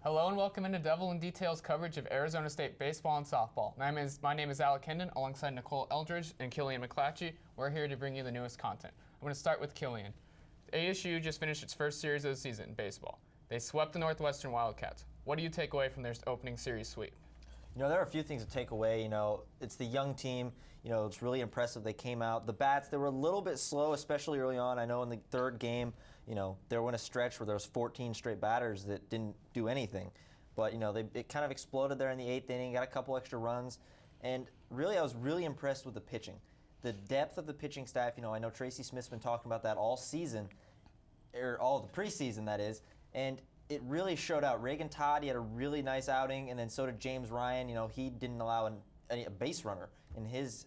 Hello and welcome into Devil in Detail's coverage of Arizona State baseball and softball. My name is Alec Henden, alongside Nicole Eldridge and Killian McClatchey. We're here to bring you the newest content. I'm going to start with Killian. ASU just finished its first series of the season in baseball. They swept the Northwestern Wildcats. What do you take away from their opening series sweep? There are a few things to take away. It's the young team. It's really impressive. They came out. The bats, they were a little bit slow, especially early on. I know in the third game, they were in a stretch where there was 14 straight batters that didn't do anything. But, it kind of exploded there in the eighth inning, got a couple extra runs. And really, I was really impressed with the pitching. The depth of the pitching staff, I know Tracy Smith's been talking about that all season, or all the preseason, that is. And it really showed out. Reagan Todd, he had a really nice outing, and then so did James Ryan. He didn't allow a base runner in his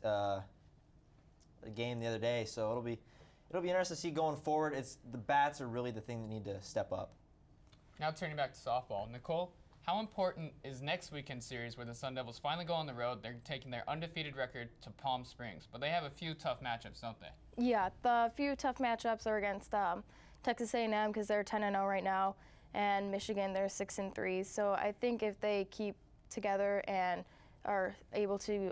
game the other day. So it'll be interesting to see going forward. The bats are really the thing that need to step up. Now turning back to softball, Nicole, how important is next weekend's series where the Sun Devils finally go on the road? They're taking their undefeated record to Palm Springs, but they have a few tough matchups, don't they? Yeah, the few tough matchups are against Texas A&M because they're 10-0 right now, and Michigan, they're 6-3. So I think if they keep together and are able to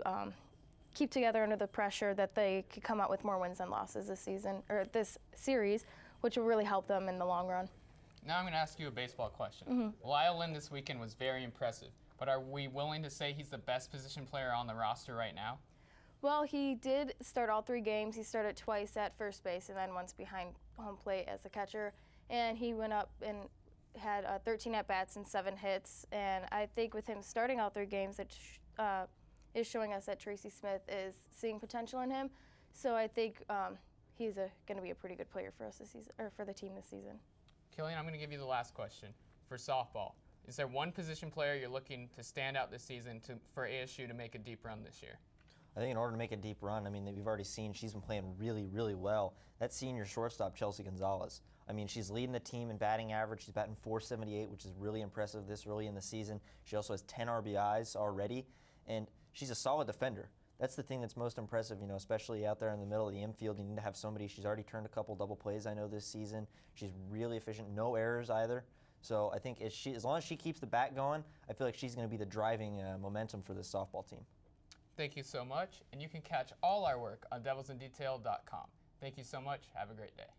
keep together under the pressure, that they could come out with more wins than losses this season, or this series, which will really help them in the long run. Now I'm going to ask you a baseball question. Lyle Lynn this weekend was very impressive, but are we willing to say he's the best position player on the roster right now? Well, he did start all 3 games. He started twice at first base and then once behind home plate as a catcher, and he went up and had 13 at-bats and 7 hits. And I think with him starting all 3 games, it is showing us that Tracy Smith is seeing potential in him. So I think he's going to be a pretty good player for us this season, or for the team this season. Killian, I'm going to give you the last question. For softball, is there one position player you're looking to stand out this season for ASU to make a deep run this year? I think in order to make a deep run, we've already seen she's been playing really, really well. That's senior shortstop, Chelsea Gonzalez. She's leading the team in batting average. She's batting .478, which is really impressive this early in the season. She also has 10 RBIs already, and she's a solid defender. That's the thing that's most impressive, especially out there in the middle of the infield. You need to have somebody. She's already turned a couple double plays, I know, this season. She's really efficient, no errors either. So I think as long as she keeps the bat going, I feel like she's going to be the driving momentum for this softball team. Thank you so much, and you can catch all our work on devilsindetail.com. Thank you so much. Have a great day.